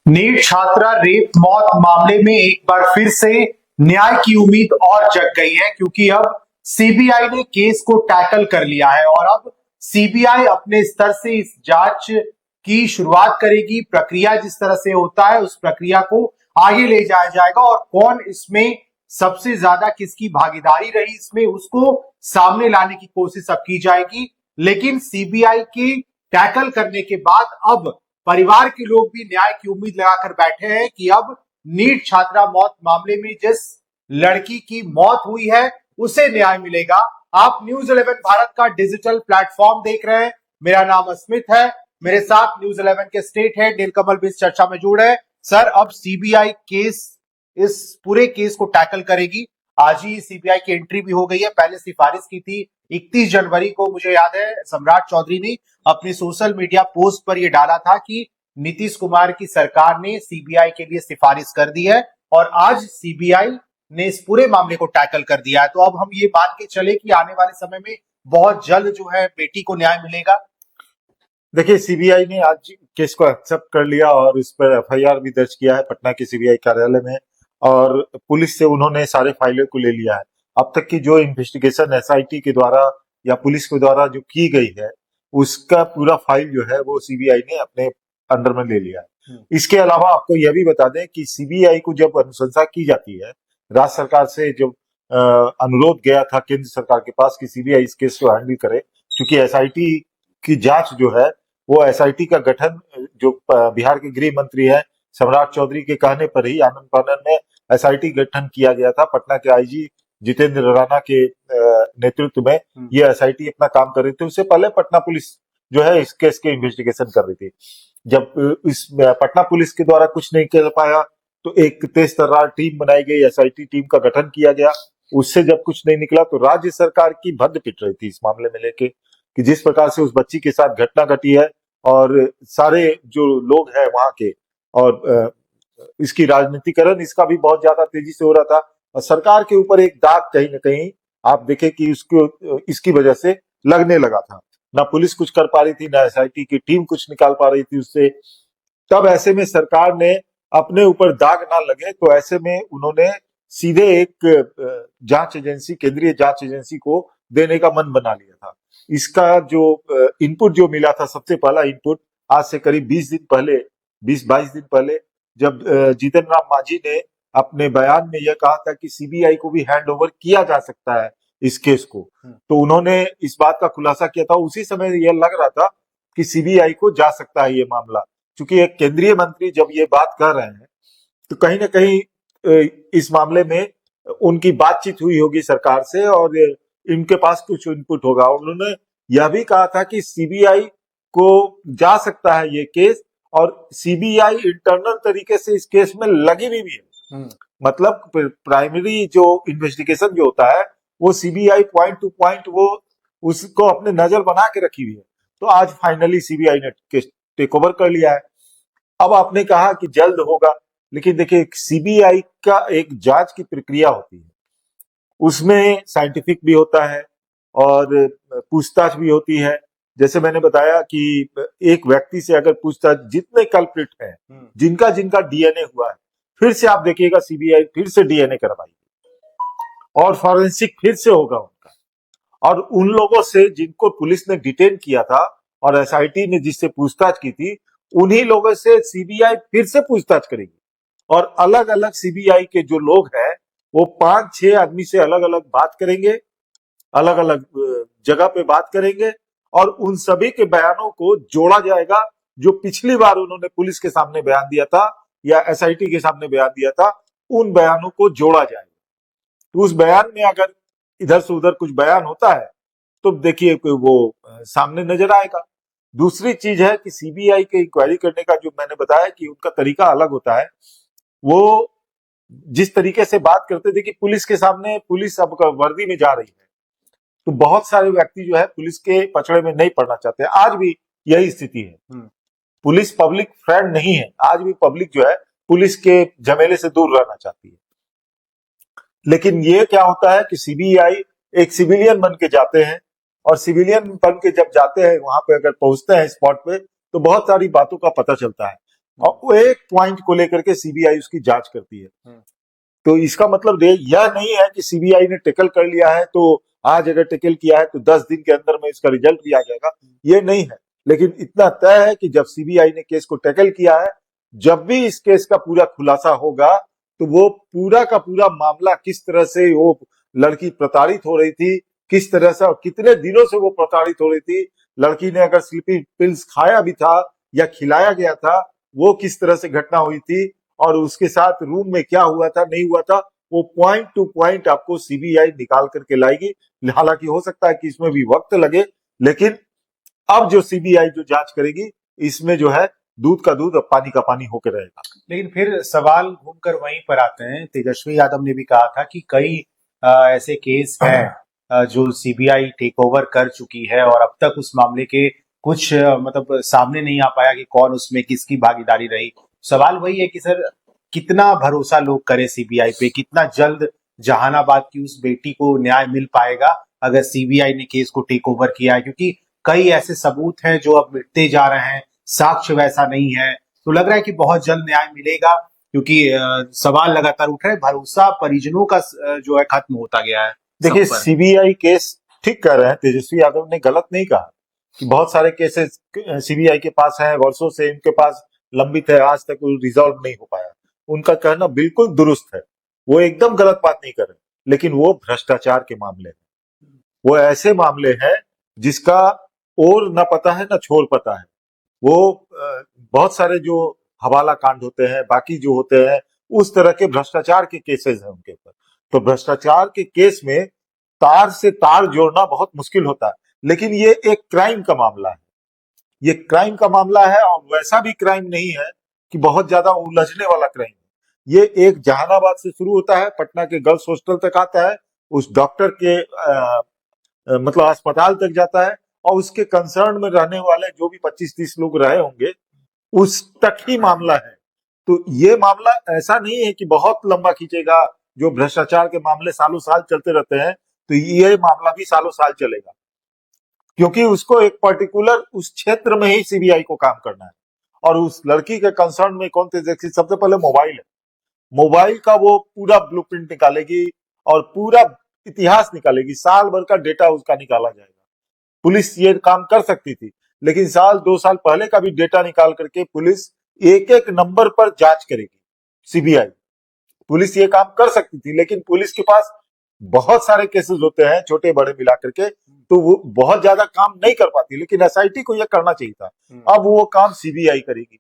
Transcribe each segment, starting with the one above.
NEET छात्रा rape मौत मामले में एक बार फिर से न्याय की उम्मीद और जग गई है, क्योंकि अब सीबीआई ने केस को टैकल कर लिया है और अब सीबीआई अपने स्तर से इस जांच की शुरुआत करेगी। प्रक्रिया जिस तरह से होता है उस प्रक्रिया को आगे ले जाया जाएगा और कौन इसमें सबसे ज्यादा किसकी भागीदारी रही इसमें उसको सामने लाने की कोशिश अब की जाएगी। लेकिन सीबीआई के टैकल करने के बाद अब परिवार के लोग भी न्याय की उम्मीद लगाकर बैठे हैं कि अब नीट छात्रा मौत मामले में जिस लड़की की मौत हुई है उसे न्याय मिलेगा। आप न्यूज 11 भारत का डिजिटल प्लेटफॉर्म देख रहे हैं। मेरा नाम अस्मित है। मेरे साथ न्यूज 11 के स्टेट हेड नीलकमल भी इस चर्चा में जुड़े हैं। सर, अब सीबीआई केस इस पूरे केस को टैकल करेगी। आज ही सीबीआई की एंट्री भी हो गई है। पहले सिफारिश की थी 31 जनवरी को। मुझे याद है सम्राट चौधरी ने अपने सोशल मीडिया पोस्ट पर यह डाला था कि नीतीश कुमार की सरकार ने सीबीआई के लिए सिफारिश कर दी है और आज सीबीआई ने इस पूरे मामले को टैकल कर दिया है। तो अब हम ये मान के चले कि आने वाले समय में बहुत जल्द जो है बेटी को न्याय मिलेगा। देखिए, सीबीआई ने आज केस को एक्सेप्ट कर लिया और इस पर एफआईआर भी दर्ज किया है पटना के सीबीआई कार्यालय में और पुलिस से उन्होंने सारे फाइलों को ले लिया है। अब तक की जो इन्वेस्टिगेशन एसआईटी के द्वारा या पुलिस के द्वारा जो की गई है उसका पूरा फाइल जो है वो सीबीआई ने अपने अंडर में ले लिया है। इसके अलावा आपको यह भी बता दें कि सीबीआई को जब अनुशंसा की जाती है, राज्य सरकार से जब अनुरोध गया था केंद्र सरकार के पास कि सीबीआई इस केस को हैंडल करे, क्योंकि एसआईटी की जांच जो है वो एसआईटी का गठन जो बिहार के गृह मंत्री है सम्राट चौधरी के कहने पर ही आनंद फानन में एसआईटी गठन किया गया था। पटना के आईजी जितेंद्र राणा के नेतृत्व में ये एसआईटी अपना काम कर रही थी। उससे पहले पटना पुलिस जो है इस केस के इन्वेस्टिगेशन कर रही थी। जब इस पटना पुलिस के द्वारा कुछ नहीं कर पाया तो एक तेज तर्रार टीम बनाई गई, एसआईटी टीम का गठन किया गया। उससे जब कुछ नहीं निकला तो राज्य सरकार की भद्द पिट रही थी इस मामले में लेके कि जिस प्रकार से उस बच्ची के साथ घटना घटी है और सारे जो लोग हैं वहां के और इसकी राजनीतिकरण इसका भी बहुत ज्यादा तेजी से हो रहा था और सरकार के ऊपर एक दाग कहीं ना कहीं आप देखें कि उसको इसकी वजह से लगने लगा था। ना पुलिस कुछ कर पा रही थी, ना एसआईटी की टीम कुछ निकाल पा रही थी उससे। तब ऐसे में सरकार ने अपने ऊपर दाग ना लगे तो ऐसे में उन्होंने सीधे एक जांच एजेंसी, केंद्रीय जांच एजेंसी को देने का मन बना लिया था। इसका जो इनपुट जो मिला था, सबसे पहला इनपुट आज से करीब 20 दिन पहले, 20-22 दिन पहले, जब जीतन राम मांझी ने अपने बयान में यह कहा था कि सीबीआई को भी हैंड ओवर किया जा सकता है इस केस को, तो उन्होंने इस बात का खुलासा किया था। उसी समय यह लग रहा था कि सीबीआई को जा सकता है ये मामला, क्योंकि एक केंद्रीय मंत्री जब ये बात कर रहे हैं तो कहीं ना कहीं इस मामले में उनकी बातचीत हुई होगी सरकार से और इनके पास कुछ इनपुट होगा। उन्होंने यह भी कहा था कि सीबीआई को जा सकता है ये केस और सीबीआई इंटरनल तरीके से इस केस में लगी भी है। मतलब प्राइमरी जो इन्वेस्टिगेशन जो होता है वो सीबीआई पॉइंट टू पॉइंट वो उसको अपने नजर बना के रखी हुई है। तो आज फाइनली सीबीआई ने केस टेक ओवर कर लिया है। अब आपने कहा कि जल्द होगा, लेकिन देखिए सीबीआई का एक जांच की प्रक्रिया होती है, उसमें साइंटिफिक भी होता है और पूछताछ भी होती है। जैसे मैंने बताया कि एक व्यक्ति से अगर पूछताछ, जितने कल्प्रिट हैं, जिनका जिनका डीएनए हुआ है, फिर से आप देखिएगा सीबीआई फिर से डीएनए करवाएगी और फॉरेंसिक फिर से होगा उनका, और उन लोगों से जिनको पुलिस ने डिटेन किया था और एसआईटी ने जिससे पूछताछ की थी, उन्हीं लोगों से सीबीआई फिर से पूछताछ करेगी और अलग अलग सीबीआई के जो लोग हैं वो 5-6 आदमी से अलग अलग बात करेंगे, अलग अलग जगह पे बात करेंगे और उन सभी के बयानों को जोड़ा जाएगा। जो पिछली बार उन्होंने पुलिस के सामने बयान दिया था या एसआईटी के सामने बयान दिया था, उन बयानों को जोड़ा जाएगा। तो उस बयान में अगर इधर से उधर कुछ बयान होता है तो देखिए वो सामने नजर आएगा। दूसरी चीज है कि सीबीआई के इंक्वायरी करने का जो मैंने बताया कि उनका तरीका अलग होता है। वो जिस तरीके से बात करते थे कि पुलिस के सामने, पुलिस अब वर्दी में जा रही है तो बहुत सारे व्यक्ति जो है पुलिस के पचड़े में नहीं पड़ना चाहते। आज भी यही स्थिति है। पुलिस पब्लिक फ्रेंड नहीं है। आज भी पब्लिक जो है पुलिस के झमेले से दूर रहना चाहती है। लेकिन ये क्या होता है कि सीबीआई एक सिविलियन बन के जाते हैं और सिविलियन बन के जब जाते हैं वहां पे, अगर पहुंचते हैं स्पॉट पे, तो बहुत सारी बातों का पता चलता है। और वो एक पॉइंट को लेकर के सीबीआई उसकी जांच करती है। तो इसका मतलब यह नहीं है कि सीबीआई ने टैकल कर लिया है तो आज अगर टैकल किया है तो 10 दिन के अंदर में इसका रिजल्ट भी आ जाएगा, ये नहीं है। लेकिन इतना तय है कि जब सीबीआई ने केस को टैकल किया है, जब भी इस केस का पूरा खुलासा होगा तो वो पूरा का पूरा मामला, किस तरह से वो लड़की प्रताड़ित हो रही थी, किस तरह से और कितने दिनों से वो प्रताड़ित हो रही थी, लड़की ने अगर स्लीपिंग पिल्स खाया भी था या खिलाया गया था, वो किस तरह से घटना हुई थी और उसके साथ रूम में क्या हुआ था नहीं हुआ था, वो पॉइंट टू पॉइंट आपको सीबीआई निकाल करके लाएगी। हालांकि हो सकता है कि इसमें भी वक्त लगे, लेकिन अब जो सीबीआई जो जांच करेगी इसमें जो है दूध का दूध और पानी का पानी होकर रहेगा। लेकिन फिर सवाल घूमकर वहीं पर आते हैं। तेजस्वी यादव ने भी कहा था कि कई ऐसे केस हैं जो सीबीआई टेक ओवर कर चुकी है और अब तक उस मामले के कुछ मतलब सामने नहीं आ पाया कि कौन उसमें किसकी भागीदारी रही। सवाल वही है कि सर कितना भरोसा लोग करें सीबीआई पे, कितना जल्द जहानाबाद की उस बेटी को न्याय मिल पाएगा अगर सीबीआई ने केस को टेक ओवर किया है, क्योंकि कई ऐसे सबूत हैं जो अब मिटते जा रहे हैं, साक्ष्य वैसा नहीं है। तो लग रहा है कि बहुत जल्द न्याय मिलेगा, क्योंकि सवाल लगातार उठ रहे हैं, भरोसा परिजनों का जो है खत्म होता गया है। देखिए सीबीआई केस ठीक कर रहे हैं, तेजस्वी यादव ने गलत नहीं कहा कि बहुत सारे केसेस सीबीआई के पास हैं, वर्षों से इनके पास लंबित है, आज तक रिजॉल्व नहीं हो पाया। उनका कहना बिल्कुल दुरुस्त है, वो एकदम गलत बात नहीं कर रहे, लेकिन वो भ्रष्टाचार के मामले हैं, वो ऐसे मामले हैं जिसका और न पता है न छोर पता है। वो बहुत सारे जो हवाला कांड होते हैं, बाकी जो होते हैं, उस तरह के भ्रष्टाचार के केसेस हैं उनके ऊपर। तो भ्रष्टाचार के केस में तार से तार जोड़ना बहुत मुश्किल होता है, लेकिन ये एक क्राइम का मामला है, ये क्राइम का मामला है और वैसा भी क्राइम नहीं है कि बहुत ज्यादा उलझने वाला क्राइम है। ये एक जहानाबाद से शुरू होता है, पटना के गर्ल्स हॉस्टल तक आता है, उस डॉक्टर के मतलब अस्पताल तक जाता है और उसके कंसर्न में रहने वाले जो भी 25-30 लोग रहे होंगे उस तक ही मामला है। तो ये मामला ऐसा नहीं है कि बहुत लंबा खींचेगा, जो भ्रष्टाचार के मामले सालों साल चलते रहते हैं, तो ये मामला भी सालों साल चलेगा, क्योंकि उसको एक पर्टिकुलर उस क्षेत्र में ही सीबीआई को काम करना है। और उस लड़की के कंसर्न में कौन थे, देखिए सबसे पहले मोबाइल है, मोबाइल का वो पूरा ब्लूप्रिंट निकालेगी और पूरा इतिहास निकालेगी, साल भर का डेटा उसका निकाला जाएगा। पुलिस ये काम कर सकती थी, लेकिन साल 2 साल पहले का भी डेटा निकाल करके पुलिस एक एक नंबर पर जांच करेगी। सीबीआई पुलिस ये काम कर सकती थी, लेकिन पुलिस के पास बहुत सारे केसेस होते हैं छोटे बड़े मिला करके, तो वो बहुत ज्यादा काम नहीं कर पाती, लेकिन एसआईटी को यह करना चाहिए था। अब वो काम सीबीआई करेगी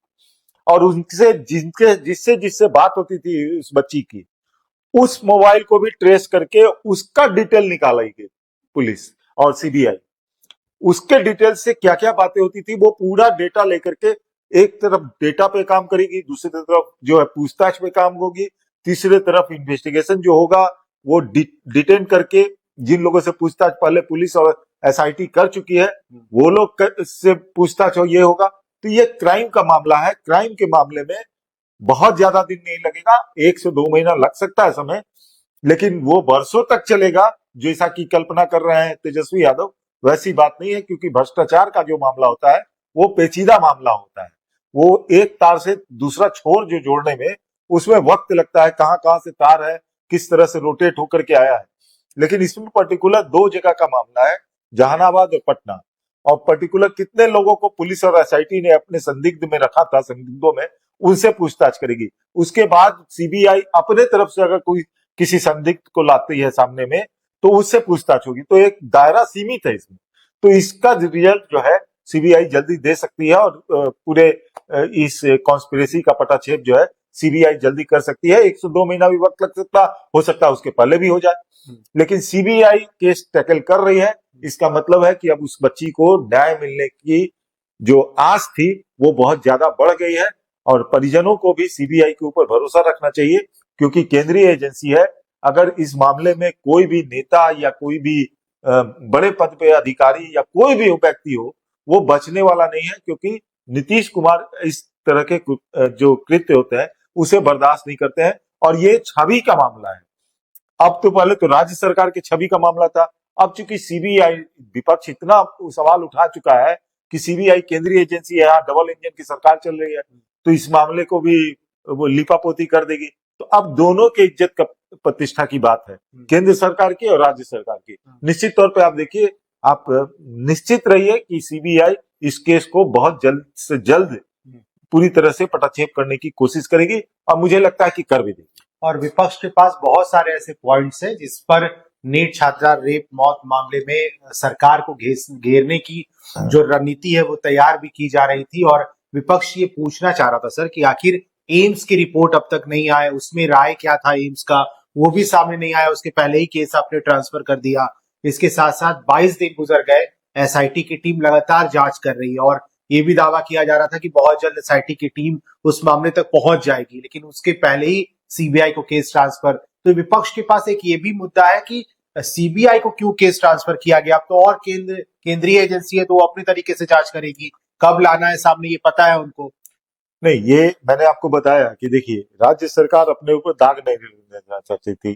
और उनसे जिससे जिससे बात होती थी उस बच्ची की, उस मोबाइल को भी ट्रेस करके उसका डिटेल निकालेगी पुलिस और सीबीआई। उसके डिटेल से क्या क्या बातें होती थी वो पूरा डेटा लेकर के एक तरफ डेटा पे काम करेगी, दूसरी तरफ जो है पूछताछ पे काम होगी, तीसरे तरफ इन्वेस्टिगेशन जो होगा वो डिटेन करके जिन लोगों से पूछताछ पहले पुलिस और एसआईटी कर चुकी है वो लोग से पूछताछ हो ये होगा। तो ये क्राइम का मामला है, क्राइम के मामले में बहुत ज्यादा दिन नहीं लगेगा, 1 से 2 महीना लग सकता है समय, लेकिन वो वर्षों तक चलेगा जैसा कि कल्पना कर रहे हैं तेजस्वी यादव, वैसी बात नहीं है। क्योंकि भ्रष्टाचार का जो मामला होता है वो पेचीदा मामला होता है, वो एक तार से दूसरा छोर जो जोड़ने में उसमें वक्त लगता है, कहां कहां से तार है, किस तरह से रोटेट होकर के आया है। लेकिन इसमें पर्टिकुलर 2 जगह का मामला है, जहानाबाद और पटना, और पर्टिकुलर कितने लोगों को पुलिस और एसआईटी ने अपने संदिग्ध में रखा था, संदिग्धों में, उनसे पूछताछ करेगी। उसके बाद सीबीआई अपने तरफ से अगर कोई किसी संदिग्ध को लाती है सामने में तो उससे पूछताछ होगी। तो एक दायरा सीमित है इसमें, तो इसका रिजल्ट जो है सीबीआई जल्दी दे सकती है और पूरे इस कॉन्स्पिरेसी का पटाक्षेप जो है सीबीआई जल्दी कर सकती है। 1 से 2 महीना भी वक्त लग सकता, हो सकता है उसके पहले भी हो जाए, लेकिन सीबीआई केस टैकल कर रही है, इसका मतलब है कि अब उस बच्ची को न्याय मिलने की जो आस थी वो बहुत ज्यादा बढ़ गई है। और परिजनों को भी सीबीआई के ऊपर भरोसा रखना चाहिए, क्योंकि केंद्रीय एजेंसी है। अगर इस मामले में कोई भी नेता या कोई भी बड़े पद पे अधिकारी या कोई भी व्यक्ति हो, वो बचने वाला नहीं है, क्योंकि नीतीश कुमार इस तरह के जो कृत्य होते हैं उसे बर्दाश्त नहीं करते हैं। और ये छवि का मामला है, अब तो पहले तो राज्य सरकार की छवि का मामला था, अब चूंकि सीबीआई, विपक्ष इतना सवाल उठा चुका है कि सीबीआई केंद्रीय एजेंसी है, यहाँ डबल इंजन की सरकार चल रही है, तो इस मामले को भी वो लिपापोती कर देगी। तो अब दोनों के इज्जत का प्रतिष्ठा की बात है, केंद्र सरकार की और राज्य सरकार की। निश्चित तौर पे आप देखिए, आप निश्चित रहिए कि सीबीआई इस केस को बहुत जल्द से जल्द पूरी तरह से पटाक्षेप करने की कोशिश करेगी और मुझे लगता है कि कर भी देगी। और विपक्ष के पास बहुत सारे ऐसे पॉइंट्स हैं जिस पर नीट छात्रा रेप मौत मामले में सरकार को घेरने की जो रणनीति है वो तैयार भी की जा रही थी। और विपक्ष ये पूछना चाह रहा था सर कि आखिर एम्स की रिपोर्ट अब तक नहीं आए, उसमें राय क्या था एम्स का, वो भी सामने नहीं आया, उसके पहले ही केस आपने ट्रांसफर कर दिया। इसके साथ साथ 22 दिन गुजर गए, एसआईटी की टीम लगातार जांच कर रही है और ये भी दावा किया जा रहा था कि बहुत जल्द एसआईटी की टीम उस मामले तक पहुंच जाएगी, लेकिन उसके पहले ही सीबीआई को केस ट्रांसफर। तो विपक्ष के पास एक ये भी मुद्दा है कि सीबीआई को क्यों केस ट्रांसफर किया गया। अब तो और केंद्रीय एजेंसी है तो वो अपने तरीके से जांच करेगी, कब लाना है सामने ये पता है उनको। नहीं, ये मैंने आपको बताया कि देखिए, राज्य सरकार अपने ऊपर दाग नहीं देना चाहती थी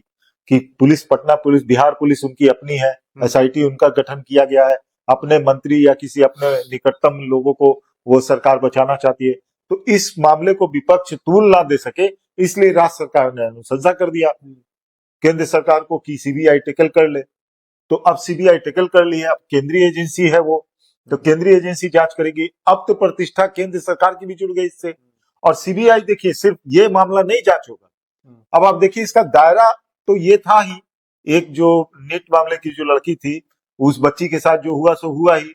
कि police, Patna police, Bihar police उनकी अपनी है, एसआईटी उनका गठन किया गया है, अपने मंत्री या किसी अपने निकटतम लोगों को वो सरकार बचाना चाहती है। तो इस मामले को विपक्ष तूल ना दे सके, इसलिए राज्य सरकार ने अनुशंसा कर दिया केंद्र सरकार को कि सीबीआई टेकल कर ले। तो अब सीबीआई टेकल कर ली है, अब केंद्रीय एजेंसी है वो, तो केंद्रीय एजेंसी जांच करेगी। अब तो प्रतिष्ठा केंद्र सरकार की भी जुड़ गई इससे। और सीबीआई देखिए, सिर्फ ये मामला नहीं जांच होगा, अब आप देखिए इसका दायरा तो ये था ही, एक जो नीट मामले की जो लड़की थी उस बच्ची के साथ जो हुआ सो हुआ ही,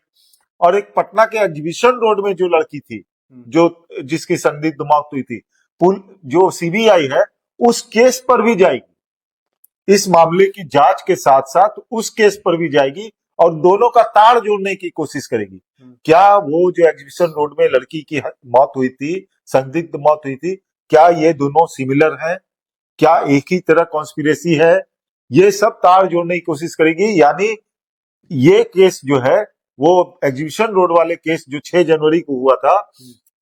और एक पटना के एग्जीबिशन रोड में जो लड़की थी जो जिसकी संदिग्ध मौत हुई थी, जो सीबीआई है उस केस पर भी जाएगी, इस मामले की जांच के साथ साथ उस केस पर भी जाएगी और दोनों का तार जोड़ने की कोशिश करेगी। क्या वो जो एग्जीबिशन रोड में लड़की की मौत हुई थी, संदिग्ध मौत हुई थी, क्या ये दोनों सिमिलर हैं, क्या एक ही तरह कॉन्स्पिरेसी है, ये सब तार जोड़ने की कोशिश करेगी। यानी ये केस जो है वो एग्जीबिशन रोड वाले केस जो 6 जनवरी को हुआ था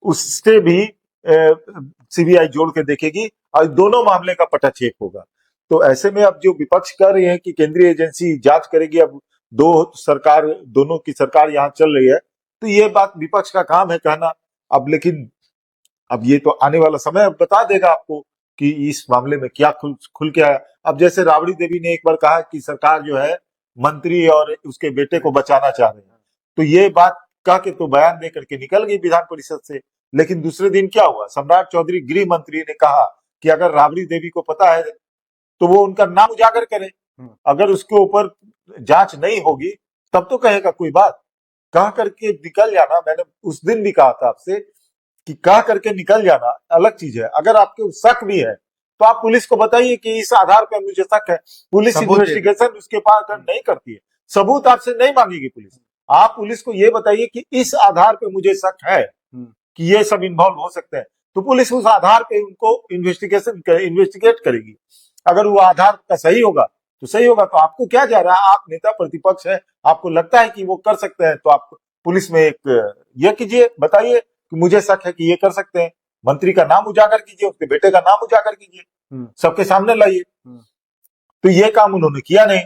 उससे भी सीबीआई जोड़ के देखेगी और दोनों मामले का पटाक्षेप होगा। तो ऐसे में अब जो विपक्ष कर रहे हैं कि केंद्रीय एजेंसी जांच करेगी, अब दोनों की सरकार यहाँ चल रही है, तो ये बात विपक्ष का काम है कहना। अब लेकिन अब ये तो आने वाला समय अब बता देगा आपको कि इस मामले में क्या खुल के आया। अब जैसे राबड़ी देवी ने एक बार कहा कि सरकार जो है मंत्री और उसके बेटे को बचाना चाह रहे हैं, तो ये बात कह के तो बयान दे करके निकल गई विधान परिषद से। लेकिन दूसरे दिन क्या हुआ, सम्राट चौधरी गृह मंत्री ने कहा कि अगर राबड़ी देवी को पता है तो वो उनका नाम उजागर करे, अगर उसके ऊपर जांच नहीं होगी तब तो कहेगा कोई बात, कह करके निकल जाना। मैंने उस दिन भी कहा था आपसे कि कह करके निकल जाना अलग चीज है, अगर आपके शक भी है तो आप पुलिस को बताइए कि इस आधार पर मुझे शक है। पुलिस इन्वेस्टिगेशन उसके पास नहीं करती है, सबूत आपसे नहीं मांगेगी पुलिस। आप पुलिस को ये बताइए कि इस आधार पे मुझे शक है कि ये सब इन्वॉल्व हो सकते हैं, तो पुलिस उस आधार पे उनको इन्वेस्टिगेट करेगी। अगर वो आधार का सही होगा तो सही होगा, तो आपको क्या जा रहा है, आप नेता प्रतिपक्ष है, आपको लगता है कि वो कर सकते हैं, तो आप पुलिस में एक ये कीजिए, बताइए कि मुझे शक है कि ये कर सकते हैं, मंत्री का नाम उजागर कीजिए, उसके बेटे का नाम उजागर कीजिए, सबके सामने लाइए। तो ये काम उन्होंने किया नहीं।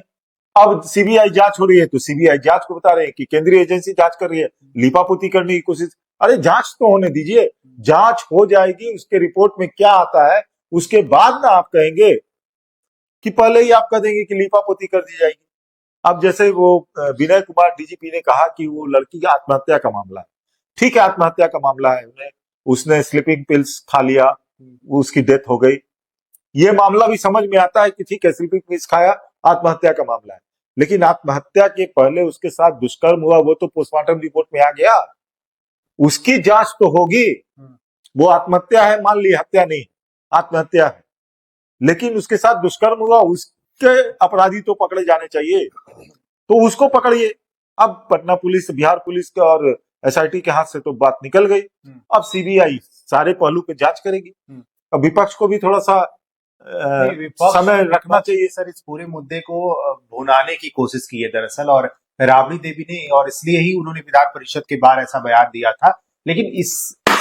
अब सीबीआई जांच हो रही है तो सीबीआई जांच को बता रहे हैं कि केंद्रीय एजेंसी जांच कर रही है, लिपापोती करने की कोशिश। अरे जांच तो होने दीजिए, जांच हो जाएगी, उसके रिपोर्ट में क्या आता है उसके बाद ना आप कहेंगे कि पहले ही आप कह देंगे कि लिपापोती कर दी जाएगी। अब जैसे वो विनय कुमार डीजीपी ने कहा कि वो लड़की की आत्महत्या का मामला है, ठीक है, आत्महत्या का मामला है, उसने स्लीपिंग पिल्स खा लिया, उसकी डेथ हो गई, ये मामला भी समझ में आता है कि ठीक है, स्लीपिंग पिल्स खाया, आत्महत्या का मामला है। लेकिन आत्महत्या के पहले उसके साथ दुष्कर्म हुआ, वो तो पोस्टमार्टम रिपोर्ट में आ गया, उसकी जांच तो होगी। वो आत्महत्या है, मान ली, हत्या नहीं, आत्महत्या है, लेकिन उसके साथ दुष्कर्म हुआ, उसके अपराधी तो पकड़े जाने चाहिए, तो उसको पकड़िए। अब पटना पुलिस, बिहार पुलिस के और एसआईटी के हाथ से तो बात निकल गई, अब सीबीआई सारे पहलू पे जांच करेगी। अब विपक्ष को भी थोड़ा सा समय रखना चाहिए। सर, इस पूरे मुद्दे को भुनाने की कोशिश की है दरअसल, और राबड़ी देवी ने, और इसलिए ही उन्होंने विधान परिषद के बाहर ऐसा बयान दिया था। लेकिन इस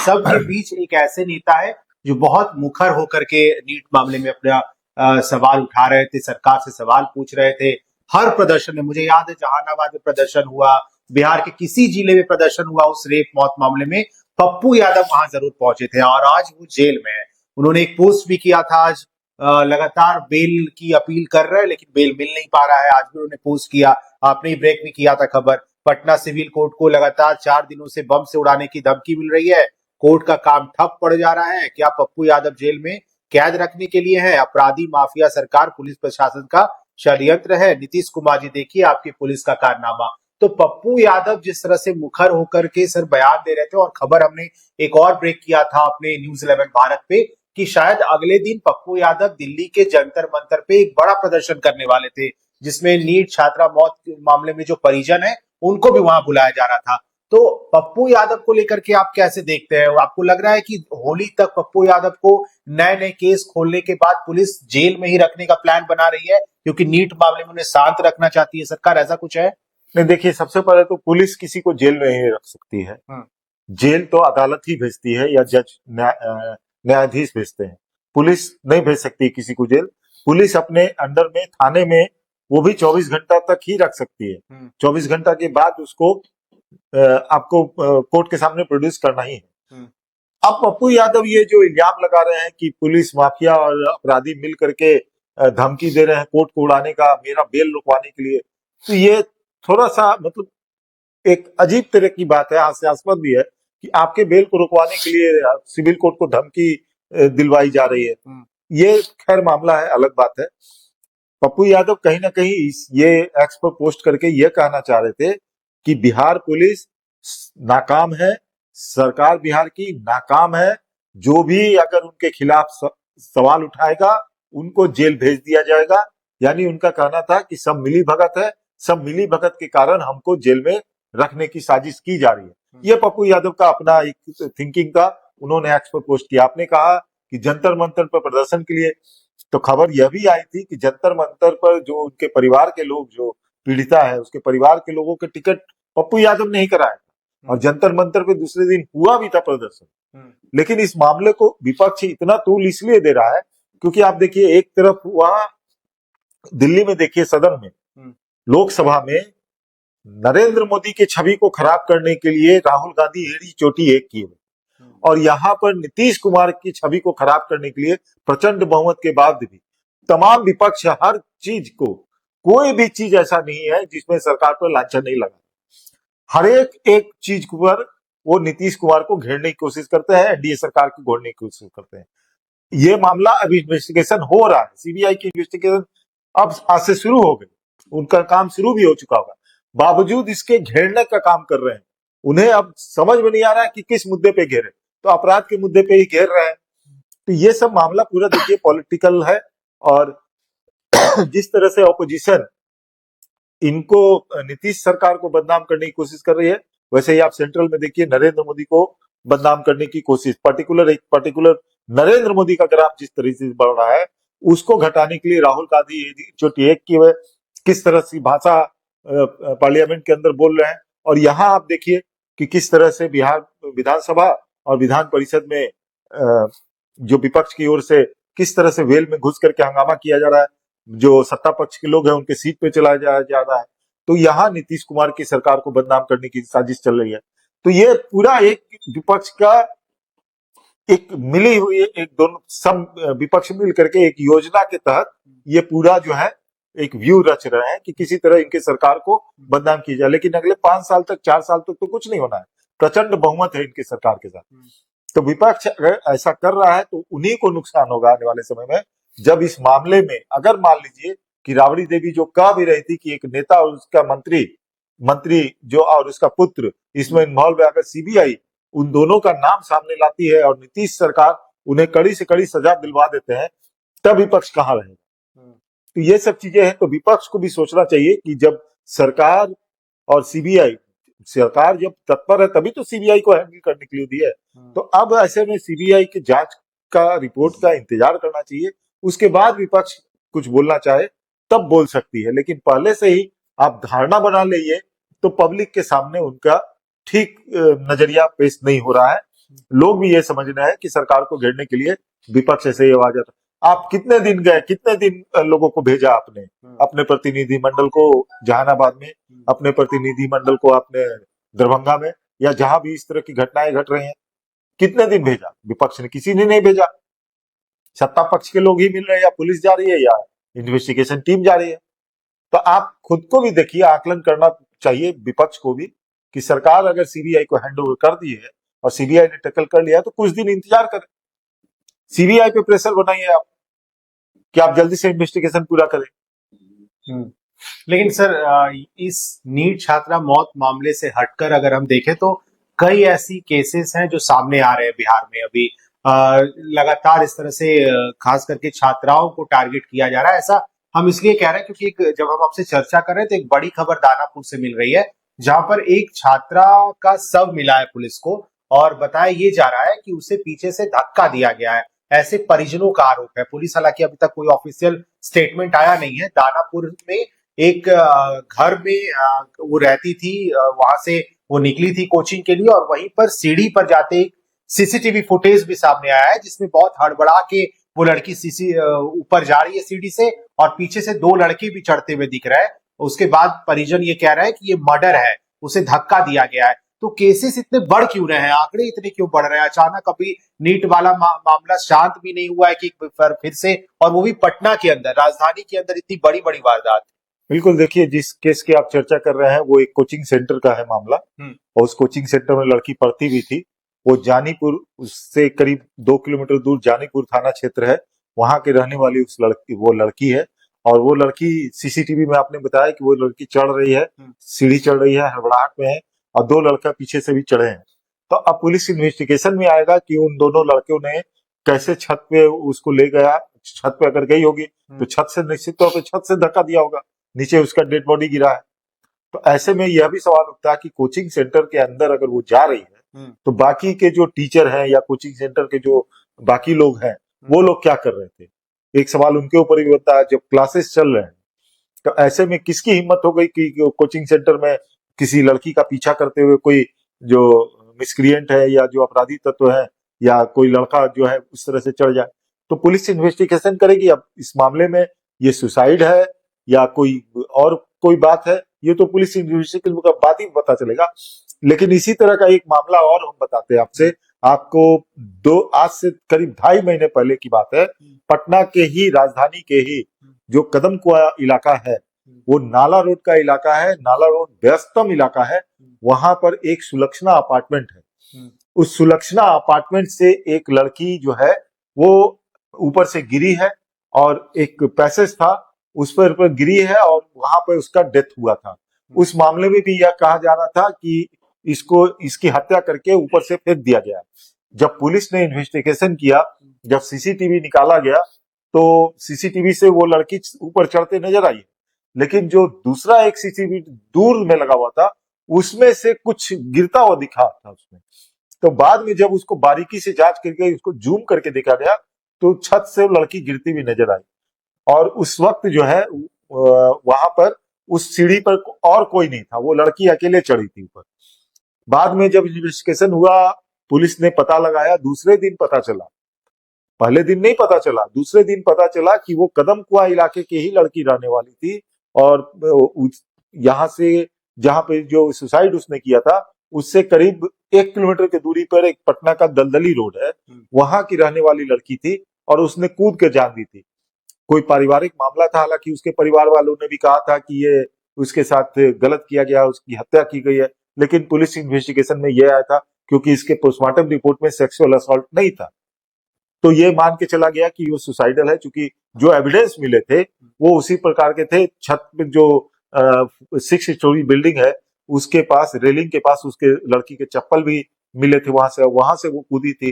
सब के बीच एक ऐसे नेता है जो बहुत मुखर होकर के नीट मामले में अपना सवाल उठा रहे थे, सरकार से सवाल पूछ रहे थे। हर प्रदर्शन में, मुझे याद है जहानाबाद में प्रदर्शन हुआ, बिहार के किसी जिले में प्रदर्शन हुआ उस रेप मौत मामले में, पप्पू यादव वहां जरूर पहुंचे थे और आज वो जेल में है। उन्होंने एक पोस्ट भी किया था आज, लगातार बेल की अपील कर रहे हैं लेकिन बेल मिल नहीं पा रहा है। आज भी उन्होंने पोस्ट किया, आपने ही ब्रेक भी किया था खबर, पटना सिविल कोर्ट को लगातार 4 दिनों से बम से उड़ाने की धमकी मिल रही है, कोर्ट का काम ठप पड़ जा रहा है। क्या पप्पू यादव जेल में कैद रखने के लिए है? अपराधी माफिया सरकार पुलिस प्रशासन का षड्यंत्र है। नीतीश कुमार जी देखिए आपकी पुलिस का कारनामा। तो पप्पू यादव जिस तरह से मुखर होकर के सर बयान दे रहे थे, और खबर हमने एक और ब्रेक किया था अपने न्यूज 11 भारत पे कि शायद अगले दिन पप्पू यादव दिल्ली के जंतर मंतर पे एक बड़ा प्रदर्शन करने वाले थे, जिसमें नीट छात्रा मौत के मामले में जो परिजन है उनको भी वहां बुलाया जा रहा था। तो पप्पू यादव को लेकर के आप कैसे देखते हैं? और आपको लग रहा है कि होली तक पप्पू यादव को नए नए केस खोलने के बाद पुलिस जेल में ही रखने का प्लान बना रही है, क्योंकि नीट मामले में उन्हें शांत रखना चाहती है सरकार, ऐसा कुछ है? नहीं, देखिए, सबसे पहले तो पुलिस किसी को जेल में नहीं रख सकती है। जेल तो अदालत ही भेजती है या जज न्यायाधीश भेजते हैं। पुलिस नहीं भेज सकती किसी को जेल। पुलिस अपने अंडर में थाने में वो भी 24 घंटा तक ही रख सकती है। 24 घंटा के बाद उसको आपको कोर्ट के सामने प्रोड्यूस करना ही है। अब पप्पू यादव ये जो इल्जाम लगा रहे हैं कि पुलिस माफिया और अपराधी मिल करके धमकी दे रहे हैं कोर्ट को उड़ाने का, मेरा बेल रुकवाने के लिए, तो ये थोड़ा सा मतलब एक अजीब तरह की बात है, हास्यास्पद भी है कि आपके बेल को रुकवाने के लिए सिविल कोर्ट को धमकी दिलवाई जा रही है। ये खैर मामला है, अलग बात है। पप्पू यादव कहीं ना कहीं ये एक्स पर पोस्ट करके ये कहना चाह रहे थे कि बिहार पुलिस नाकाम है, सरकार बिहार की नाकाम है, जो भी अगर उनके खिलाफ सवाल उठाएगा उनको जेल भेज दिया जाएगा। यानी उनका कहना था कि सब मिली भगत है, सब मिली भगत के कारण हमको जेल में रखने की साजिश की जा रही है। ये पप्पू यादव का अपना एक थिंकिंग का उन्होंने एक्स पर पोस्ट किया। आपने कहा कि जंतर मंतर पर प्रदर्शन के लिए, तो खबर यह भी आई थी कि जंतर मंतर पर जो उनके परिवार के लोग, जो पीड़िता है उसके परिवार के लोगों के टिकट पप्पू यादव ने ही कराया और जंतर मंतर पे दूसरे दिन हुआ भी था प्रदर्शन। लेकिन इस मामले को विपक्ष इतना तूल इसलिए दे रहा है क्योंकि आप देखिए, एक तरफ वहां दिल्ली में देखिए सदन में, लोकसभा में नरेंद्र मोदी के छवि को खराब करने के लिए राहुल गांधी एड़ी चोटी एक किए, और यहाँ पर नीतीश कुमार की छवि को खराब करने के लिए प्रचंड बहुमत के बाद भी तमाम विपक्ष हर चीज को, कोई भी चीज ऐसा नहीं है जिसमें सरकार पर लांछन नहीं लगा। हर एक चीज पर वो नीतीश कुमार को घेरने की कोशिश करते हैं, एनडीए सरकार को घेरने की कोशिश करते हैं। ये मामला अभी इन्वेस्टिगेशन हो रहा है, सीबीआई की इन्वेस्टिगेशन अब आज से शुरू हो गई, उनका काम शुरू भी हो चुका होगा। बावजूद इसके घेरने का काम कर रहे हैं। उन्हें अब समझ में नहीं आ रहा है कि किस मुद्दे पे घेरे, तो अपराध के मुद्दे पे ही घेर रहे हैं। तो ये सब मामला पूरा देखिए पॉलिटिकल है, और जिस तरह से ऑपोजिशन इनको नीतीश सरकार को बदनाम करने की कोशिश कर रही है, वैसे ही आप सेंट्रल में देखिए नरेंद्र मोदी को बदनाम करने की कोशिश, एक पर्टिकुलर नरेंद्र मोदी का ग्राफ जिस तरीके से बढ़ रहा है उसको घटाने के लिए राहुल गांधी जो टेक की है, किस तरह की भाषा पार्लियामेंट के अंदर बोल रहे हैं। और यहाँ आप देखिए कि किस तरह से बिहार विधानसभा और विधान परिषद में जो विपक्ष की ओर से किस तरह से वेल में घुस करके हंगामा किया जा रहा है, जो सत्ता पक्ष के लोग हैं उनके सीट पे चलाया जा रहा है। तो यहाँ नीतीश कुमार की सरकार को बदनाम करने की साजिश चल रही है। तो ये पूरा एक विपक्ष का एक मिली हुई एक दोनों सब विपक्ष मिल करके एक योजना के तहत ये पूरा जो है एक व्यू रच रहे हैं कि किसी तरह इनके सरकार को बदनाम किया जाए। लेकिन अगले 5 साल तक, 4 साल तक तो कुछ नहीं होना है, प्रचंड बहुमत है इनकी सरकार के साथ। तो विपक्ष अगर ऐसा कर रहा है तो उन्हीं को नुकसान होगा आने वाले समय में, जब इस मामले में अगर मान लीजिए कि राबड़ी देवी जो कह भी रही थी कि एक नेता और उसका मंत्री जो और उसका पुत्र इसमें इन्वॉल्व है, अगर सीबीआई उन दोनों का नाम सामने लाती है और नीतीश सरकार उन्हें कड़ी से कड़ी सजा दिलवा देते हैं, तब विपक्ष कहाँ रहेगा? तो ये सब चीजें हैं। तो विपक्ष को भी सोचना चाहिए कि जब सरकार और सीबीआई, सरकार जब तत्पर है तभी तो सीबीआई को हैंडल करने के लिए दी है, तो अब ऐसे में सीबीआई की जांच का रिपोर्ट का इंतजार करना चाहिए। उसके बाद विपक्ष कुछ बोलना चाहे तब बोल सकती है, लेकिन पहले से ही आप धारणा बना लीजिए तो पब्लिक के सामने उनका ठीक नजरिया पेश नहीं हो रहा है। लोग भी ये समझ रहे हैं कि सरकार को घेरने के लिए विपक्ष ऐसे ही आवाज आता। आप कितने दिन गए, कितने दिन लोगों को भेजा आपने, अपने प्रतिनिधि मंडल को जहानाबाद में, अपने प्रतिनिधि मंडल को आपने दरभंगा में, या जहां भी इस तरह की घटनाएं घट रही हैं, कितने दिन भेजा? विपक्ष ने किसी ने नहीं भेजा। सत्ता पक्ष के लोग ही मिल रहे हैं, या पुलिस जा रही है या इन्वेस्टिगेशन टीम जा रही है। तो आप खुद को भी देखिए, आकलन करना चाहिए विपक्ष को भी, कि सरकार अगर सीबीआई को हैंड ओवर कर दी है और सीबीआई ने टैकल कर लिया, तो कुछ दिन इंतजार करें। सीबीआई पे प्रेशर बनाइए आप कि आप जल्दी से इन्वेस्टिगेशन पूरा करें। लेकिन सर, इस नीट छात्रा मौत मामले से हटकर अगर हम देखें तो कई ऐसी केसेस हैं जो सामने आ रहे हैं बिहार में अभी। लगातार इस तरह से खास करके छात्राओं को टारगेट किया जा रहा है। ऐसा हम इसलिए कह रहे हैं क्योंकि जब हम आपसे चर्चा कर रहे हैं तो एक बड़ी खबर दानापुर से मिल रही है, जहां पर एक छात्रा का शव मिला है पुलिस को, और बताया ये जा रहा है कि उसे पीछे से धक्का दिया गया है। ऐसे परिजनों का आरोप है। पुलिस, हालांकि अभी तक कोई ऑफिशियल स्टेटमेंट आया नहीं है। दानापुर में एक घर में वो रहती थी, वहां से वो निकली थी कोचिंग के लिए, और वहीं पर सीढ़ी पर जाते एक सीसीटीवी फुटेज भी सामने आया है, जिसमें बहुत हड़बड़ा के वो लड़की ऊपर जा रही है सीढ़ी से, और पीछे से दो लड़के भी चढ़ते हुए दिख रहे हैं। उसके बाद परिजन ये कह रहा है कि ये मर्डर है, उसे धक्का दिया गया है। तो केसेस इतने बढ़ क्यों रहे हैं, आंकड़े इतने क्यों बढ़ रहे हैं? अचानक अभी नीट वाला मामला शांत भी नहीं हुआ है कि फिर से, और वो भी पटना के अंदर, राजधानी के अंदर इतनी बड़ी बड़ी वारदात। बिल्कुल, देखिए, जिस केस की आप चर्चा कर रहे हैं वो एक कोचिंग सेंटर का है मामला, और उस कोचिंग सेंटर में लड़की पढ़ती भी थी। वो जानीपुर, उससे करीब 2 किलोमीटर दूर जानीपुर थाना क्षेत्र है, वहां के रहने वाली वो लड़की है। और वो लड़की, सीसीटीवी में आपने बताया कि वो लड़की चढ़ रही है, सीढ़ी चढ़ रही है, हड़बड़ाहट में है, और दो लड़का पीछे से भी चढ़े हैं। तो अब पुलिस इन्वेस्टिगेशन में आएगा कि उन दोनों लड़कों ने कैसे छत पे उसको ले गया। छत पे अगर गई होगी तो छत से, निश्चित तौर पर छत से धक्का दिया होगा, नीचे उसका डेड बॉडी गिरा है। तो ऐसे में यह भी सवाल उठता है कि कोचिंग सेंटर के अंदर अगर वो जा रही है तो बाकी के जो टीचर हैं या कोचिंग सेंटर के जो बाकी लोग हैं, वो लोग क्या कर रहे थे? एक सवाल उनके ऊपर भी बनता है जब क्लासेस चल रहे हैं। तो ऐसे में किसकी हिम्मत हो गई कि कोचिंग सेंटर में किसी लड़की का पीछा करते हुए कोई जो मिसक्रिएंट है या जो अपराधी तत्व है या कोई लड़का जो है उस तरह से चढ़ जाए? तो पुलिस इन्वेस्टिगेशन करेगी। अब इस मामले में ये सुसाइड है या कोई और कोई बात है, ये तो पुलिस इन्वेस्टिगेशन का बाद ही पता चलेगा। लेकिन इसी तरह का एक मामला और हम बताते हैं आपसे, आपको आज से करीब 2.5 महीने पहले की बात है। पटना के ही, राजधानी के ही जो कदम कुआं इलाका है, वो नाला रोड का इलाका है। नाला रोड व्यस्तम इलाका है। वहां पर एक सुलक्षणा अपार्टमेंट है। उस सुलक्षणा अपार्टमेंट से एक लड़की जो है वो ऊपर से गिरी है, और एक पैसेज था उस पर गिरी है, और वहां पर उसका डेथ हुआ था। उस मामले में भी यह कहा जा रहा था कि इसकी हत्या करके ऊपर से फेंक दिया गया। जब पुलिस ने इन्वेस्टिगेशन किया, जब सीसीटीवी निकाला गया, तो सीसीटीवी से वो लड़की ऊपर चढ़ते नजर आई, लेकिन जो दूसरा एक सीसीटीवी दूर में लगा हुआ था, उसमें से कुछ गिरता हुआ दिखा था उसमें। तो बाद में जब उसको बारीकी से जांच करके उसको जूम करके देखा गया, तो छत से वो लड़की गिरती हुई नजर आई। और उस वक्त जो है वहां पर उस सीढ़ी पर और कोई नहीं था, वो लड़की अकेले चढ़ी थी ऊपर। बाद में जब इन्वेस्टिगेशन हुआ, पुलिस ने पता लगाया, दूसरे दिन पता चला, पहले दिन नहीं पता चला, दूसरे दिन पता चला कि वो कदम कुआं इलाके की ही लड़की रहने वाली थी। और यहाँ से, जहां पे जो सुसाइड उसने किया था, उससे करीब 1 किलोमीटर की दूरी पर एक पटना का दलदली रोड है, वहां की रहने वाली लड़की थी, और उसने कूद के जान दी थी। कोई पारिवारिक मामला था, हालांकि उसके परिवार वालों ने भी कहा था कि ये उसके साथ गलत किया गया, उसकी हत्या की गई है। लेकिन पुलिस इन्वेस्टिगेशन में यह आया था, क्योंकि इसके पोस्टमार्टम रिपोर्ट में सेक्सुअल असॉल्ट नहीं था, तो ये मान के चला गया कि वो सुसाइडल है। चूंकि जो एविडेंस मिले थे वो उसी प्रकार के थे। छत पे जो 6 स्टोरी बिल्डिंग है, उसके पास, रेलिंग के पास उसके लड़की के चप्पल भी मिले थे, वहां से वो कूदी थी।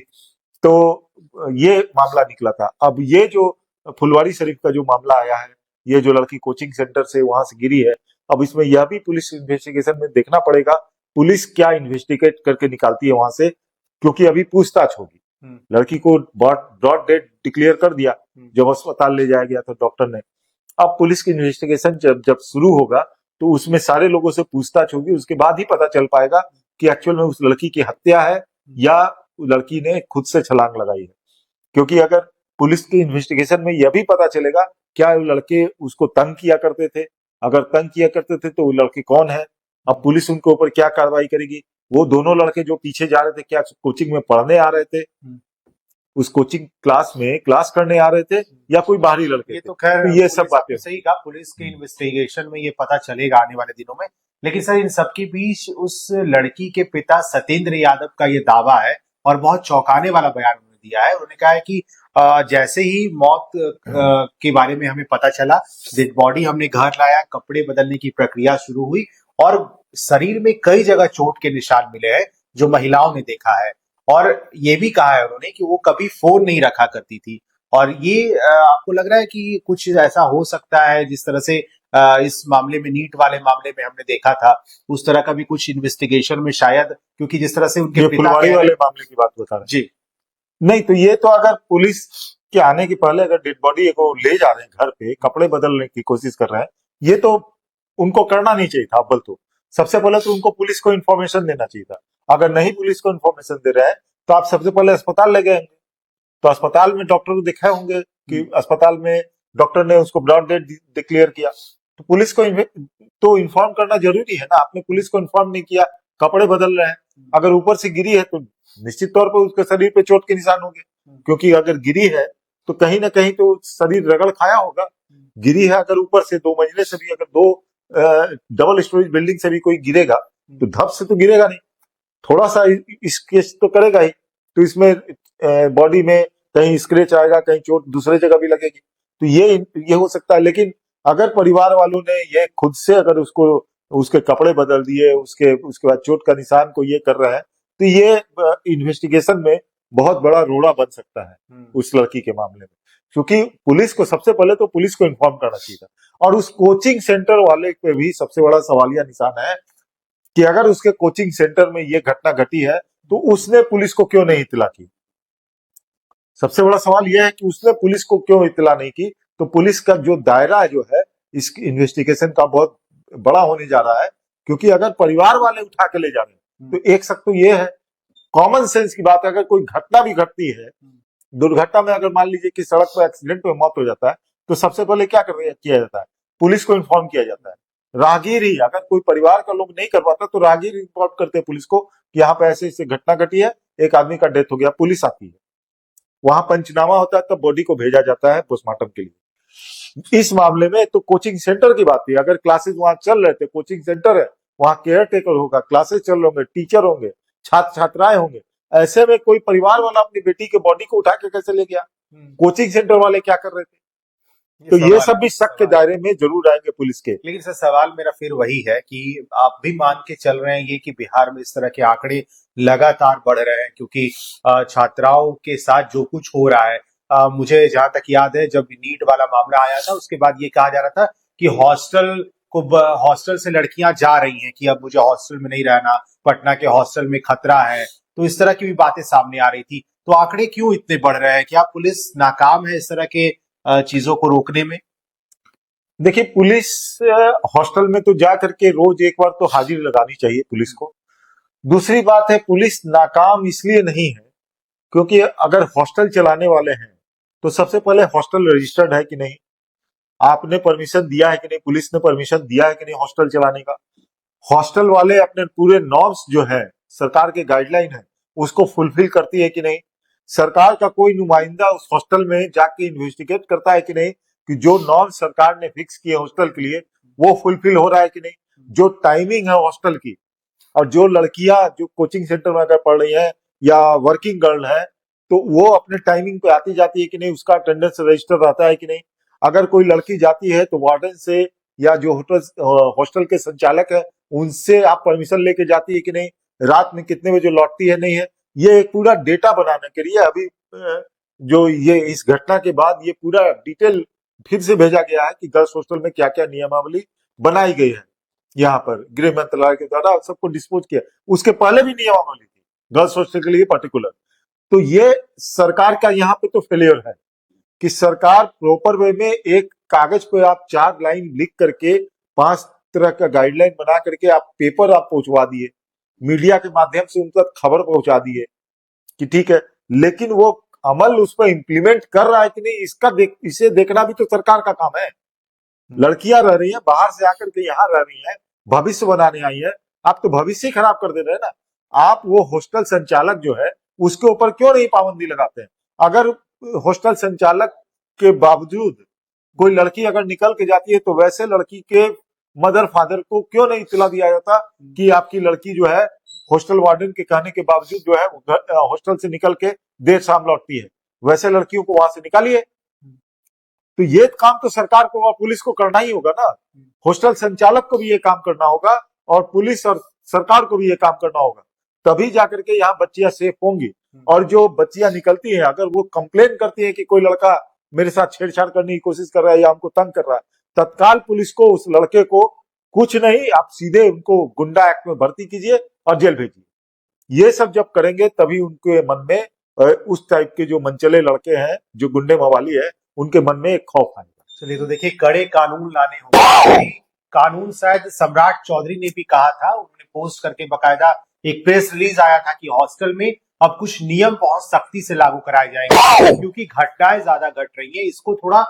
तो ये मामला निकला था। अब ये जो फुलवारी शरीफ का जो मामला आया है, ये जो लड़की कोचिंग सेंटर से वहां से गिरी है, अब इसमें यह भी पुलिस इन्वेस्टिगेशन में देखना पड़ेगा, पुलिस क्या इन्वेस्टिगेट करके निकालती है वहां से, क्योंकि अभी पूछताछ होगी। लड़की को ब्रॉड डेड डिक्लेयर कर दिया जब अस्पताल ले जाया गया था डॉक्टर ने। अब पुलिस की इन्वेस्टिगेशन जब शुरू होगा, तो उसमें सारे लोगों से पूछताछ होगी, उसके बाद ही पता चल पाएगा कि एक्चुअल में उस लड़की की हत्या है या लड़की ने खुद से छलांग लगाई है। क्योंकि अगर पुलिस की इन्वेस्टिगेशन में यह भी पता चलेगा क्या लड़के उसको तंग किया करते थे, अगर तंग किया करते थे तो वो लड़के कौन है, अब पुलिस उनके ऊपर क्या कार्रवाई करेगी, वो दोनों लड़के जो पीछे जा रहे थे, क्या कोचिंग में पढ़ने आ रहे थे, उस कोचिंग क्लास में क्लास करने आ रहे थे, या कोई बाहरी लड़के ये थे? तो खैर तो ये सब पुलिस बातें आपने सही कहा, पुलिस के इन्वेस्टिगेशन में ये पता चलेगा आने वाले दिनों में। लेकिन सर इन सबके बीच उस लड़की के पिता सत्येंद्र यादव का ये दावा है और बहुत चौंकाने वाला बयान उन्होंने दिया है। उन्होंने कहा है कि जैसे ही मौत के बारे में हमें पता चला, डेड बॉडी हमने घर लाया, कपड़े बदलने की प्रक्रिया शुरू हुई और शरीर में कई जगह चोट के निशान मिले हैं जो महिलाओं ने देखा है। और ये भी कहा है उन्होंने कि वो कभी फोन नहीं रखा करती थी। और ये आपको लग रहा है कि कुछ ऐसा हो सकता है जिस तरह से इस मामले में, नीट वाले मामले में हमने देखा था, उस तरह का भी कुछ इन्वेस्टिगेशन में शायद, क्योंकि जिस तरह से उनके ये पिता फुलवाड़ी वाले मामले की बात बता रहे हैं? जी नहीं, तो ये तो अगर पुलिस के आने के पहले अगर डेड बॉडी को ले जा रहे हैं घर पे, कपड़े बदलने की कोशिश कर रहे हैं, ये तो उनको करना नहीं चाहिए था। अव्वल तो सबसे पहले तो उनको पुलिस को इन्फॉर्मेशन देना चाहिए था। अगर नहीं पुलिस को इन्फॉर्मेशन दे रहे हैं तो आप सबसे पहले अस्पताल ले गए, तो अस्पताल में डॉक्टर को दिखाए होंगे कि अस्पताल में डॉक्टर ने उसको ब्लड डेड डिक्लेयर किया, तो पुलिस को तो इन्फॉर्म करना जरूरी है ना। आपने पुलिस को इन्फॉर्म नहीं किया, कपड़े बदल रहे हैं, अगर ऊपर से गिरी है तो निश्चित तौर पर उसके शरीर पे चोट के निशान होंगे, क्योंकि अगर गिरी है तो कहीं ना कहीं तो शरीर रगड़ खाया होगा। गिरी है अगर ऊपर से 2 मंजिले से भी, अगर 2 डबल स्टोरेज बिल्डिंग से भी कोई गिरेगा तो धप से तो गिरेगा नहीं, थोड़ा सा स्केच तो करेगा ही। तो इसमें बॉडी में कहीं स्क्रैच आएगा, कहीं चोट दूसरे जगह भी लगेगी, तो ये हो सकता है। लेकिन अगर परिवार वालों ने ये खुद से अगर उसको उसके कपड़े बदल दिए, उसके बाद चोट का निशान को ये कर रहे हैं, तो ये इन्वेस्टिगेशन में बहुत बड़ा रोड़ा बन सकता है उस लड़की के मामले में। क्योंकि पुलिस को सबसे पहले तो पुलिस को इन्फॉर्म करना चाहिए था। और उस कोचिंग सेंटर वाले पे भी सबसे बड़ा सवालिया निशान है कि अगर उसके कोचिंग सेंटर में ये घटना घटी है तो उसने पुलिस को क्यों नहीं इत्तला की। सबसे बड़ा सवाल यह है कि उसने पुलिस को क्यों इत्तला नहीं की। तो पुलिस का जो दायरा जो है इस इन्वेस्टिगेशन का बहुत बड़ा होने जा रहा है, क्योंकि अगर परिवार वाले उठा के ले जा रहे हैं तो एक शक तो ये है, कॉमन सेंस की बात है, अगर कोई घटना भी घटती है, दुर्घटना में अगर मान लीजिए कि सड़क पर एक्सीडेंट में मौत हो जाता है, तो सबसे पहले क्या किया जाता है, पुलिस को इन्फॉर्म किया जाता है। राहगीर ही, अगर कोई परिवार का लोग नहीं कर पाता तो राहगीर इन्फॉर्म करते हैं पुलिस को कि यहाँ पे ऐसे ऐसे घटना घटी है, एक आदमी का डेथ हो गया, पुलिस आती है, वहां पंचनामा होता है, तब बॉडी को भेजा जाता है पोस्टमार्टम के लिए। इस मामले में तो कोचिंग सेंटर की बात थी, अगर क्लासेस वहां चल रहे थे, कोचिंग सेंटर है, वहां केयर टेकर होगा, क्लासेस चल रहे होंगे, टीचर होंगे, छात्र छात्राएं होंगे, ऐसे में कोई परिवार वाला अपनी बेटी के बॉडी को उठा के कैसे ले गया? कोचिंग सेंटर वाले क्या कर रहे थे? तो ये सब भी शक के दायरे में जरूर आएंगे पुलिस के। लेकिन सर सवाल मेरा फिर वही है कि आप भी मान के चल रहे हैं ये कि बिहार में इस तरह के आंकड़े लगातार बढ़ रहे हैं, क्योंकि छात्राओं के साथ जो कुछ हो रहा है, मुझे जहां तक याद है जब नीट वाला मामला आया था उसके बाद ये कहा जा रहा था कि हॉस्टल से लड़कियां जा रही हैं कि अब मुझे हॉस्टल में नहीं रहना, पटना के हॉस्टल में खतरा है, तो इस तरह की भी बातें सामने आ रही थी। तो आंकड़े क्यों इतने बढ़ रहे हैं? क्या पुलिस नाकाम है इस तरह के चीजों को रोकने में? देखिए, पुलिस हॉस्टल में तो जा करके रोज एक बार तो हाजिरी लगानी चाहिए पुलिस को। दूसरी बात है, पुलिस नाकाम इसलिए नहीं है क्योंकि अगर हॉस्टल चलाने वाले हैं तो सबसे पहले हॉस्टल रजिस्टर्ड है कि नहीं, आपने परमिशन दिया है कि नहीं, पुलिस ने परमिशन दिया है कि नहीं हॉस्टल चलाने का। हॉस्टल वाले अपने पूरे नॉर्म्स जो है, सरकार के गाइडलाइन है, उसको फुलफिल करती है कि नहीं। सरकार का कोई नुमाइंदा उस हॉस्टल में जाके इन्वेस्टिगेट करता है कि नहीं कि जो नॉर्म सरकार ने फिक्स किए हॉस्टल के लिए वो फुलफिल हो रहा है कि नहीं। जो टाइमिंग है हॉस्टल की, और जो लड़कियां जो कोचिंग सेंटर में अगर पढ़ रही है या वर्किंग गर्ल है, तो वो अपने टाइमिंग पे आती जाती है कि नहीं, उसका अटेंडेंस रजिस्टर रहता है कि नहीं। अगर कोई लड़की जाती है तो वार्डन से या जो हॉस्टल के संचालक है उनसे आप परमिशन लेके जाती है कि नहीं, रात में कितने बजे लौटती है, नहीं है। ये एक पूरा डेटा बनाने के लिए अभी जो ये इस घटना के बाद ये पूरा डिटेल फिर से भेजा गया है कि गर्ल्स हॉस्टल में क्या क्या नियमावली बनाई गई है। यहाँ पर गृह मंत्रालय के द्वारा सबको डिस्पोज किया, उसके पहले भी नियमावली थी गर्ल्स हॉस्टल के लिए पर्टिकुलर। तो ये सरकार का यहाँ पे तो फेलियर है कि सरकार प्रॉपर वे में एक कागज पे आप 4 लाइन लिख करके 5 तरह का गाइडलाइन बना करके आप पेपर आप पहुंचवा दिए, मीडिया के माध्यम से उन तक खबर पहुंचा दिए कि ठीक है, लेकिन वो अमल उस पर इम्प्लीमेंट कर रहा है कि नहीं, इसे देखना भी तो सरकार का काम है। लड़कियां रह रही हैं, बाहर से आकर के यहाँ रह रही हैं, भविष्य बनाने आई है, आप तो भविष्य ही खराब कर दे रहे हैं ना। आप वो हॉस्टल संचालक जो है उसके ऊपर क्यों नहीं पाबंदी लगाते हैं? अगर हॉस्टल संचालक के बावजूद कोई लड़की अगर निकल के जाती है तो वैसे लड़की के मदर फादर को क्यों नहीं इत्तला दिया जाता कि आपकी लड़की जो है हॉस्टल वार्डन के कहने के बावजूद जो है हॉस्टल से निकल के देर शाम लौटती है, वैसे लड़कियों को वहां से निकालिए। तो ये काम तो सरकार को और पुलिस को करना ही होगा ना। हॉस्टल संचालक को भी ये काम करना होगा और पुलिस और सरकार को भी ये काम करना होगा, तभी जाकर के यहाँ बच्चियां सेफ होंगी। और जो बच्चियां निकलती हैं अगर वो कंप्लेन करती है कि कोई लड़का मेरे साथ छेड़छाड़ करने की कोशिश कर रहा है या हमको तंग कर रहा है, तत्काल पुलिस को उस लड़के को कुछ नहीं, आप सीधे उनको गुंडा एक्ट में भर्ती कीजिए और जेल भेजिए। ये सब जब करेंगे तभी उनके मन में उस टाइप के जो मनचले लड़के हैं जो गुंडे मवाली है उनके मन में एक खौफ आएगा। चलिए, तो देखिए कड़े कानून लाने होंगे। कानून शायद सम्राट चौधरी ने भी कहा था, उन्होंने पोस्ट करके बकायदा एक प्रेस रिलीज आया था कि हॉस्टल में अब कुछ नियम बहुत सख्ती से लागू कराए जाएंगे क्योंकि घटनाएं ज्यादा घट रही है। इसको थोड़ा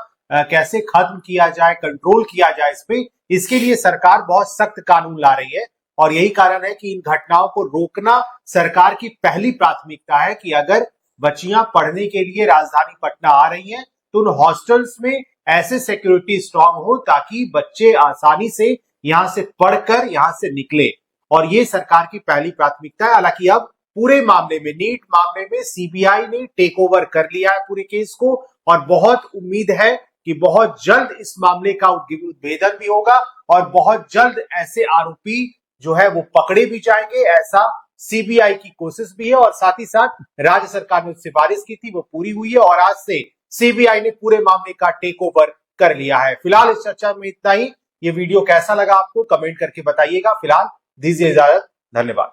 कैसे खत्म किया जाए, कंट्रोल किया जाए इस पे, इसके लिए सरकार बहुत सख्त कानून ला रही है। और यही कारण है कि इन घटनाओं को रोकना सरकार की पहली प्राथमिकता है कि अगर बच्चियां पढ़ने के लिए राजधानी पटना आ रही हैं तो उन हॉस्टल्स में ऐसे सिक्योरिटी स्ट्रांग हो ताकि बच्चे आसानी से यहां से पढ़कर यहां से निकले। और ये सरकार की पहली प्राथमिकता है। हालांकि अब पूरे मामले में, नीट मामले में सीबीआई ने टेक ओवर कर लिया है पूरे केस को और बहुत उम्मीद है कि बहुत जल्द इस मामले का उद्भेदन भी होगा और बहुत जल्द ऐसे आरोपी जो है वो पकड़े भी जाएंगे। ऐसा सीबीआई की कोशिश भी है और साथ ही साथ राज्य सरकार ने सिफारिश की थी, वो पूरी हुई है और आज से सीबीआई ने पूरे मामले का टेक ओवर कर लिया है। फिलहाल इस चर्चा में इतना ही। ये वीडियो कैसा लगा आपको कमेंट करके बताइएगा। फिलहाल दीजिए इजाजत, धन्यवाद।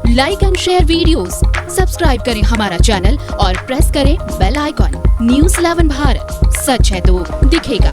Like and share videos, subscribe करें हमारा चैनल और प्रेस करें बेल आइकॉन। न्यूज़ 11 भारत, सच है तो दिखेगा।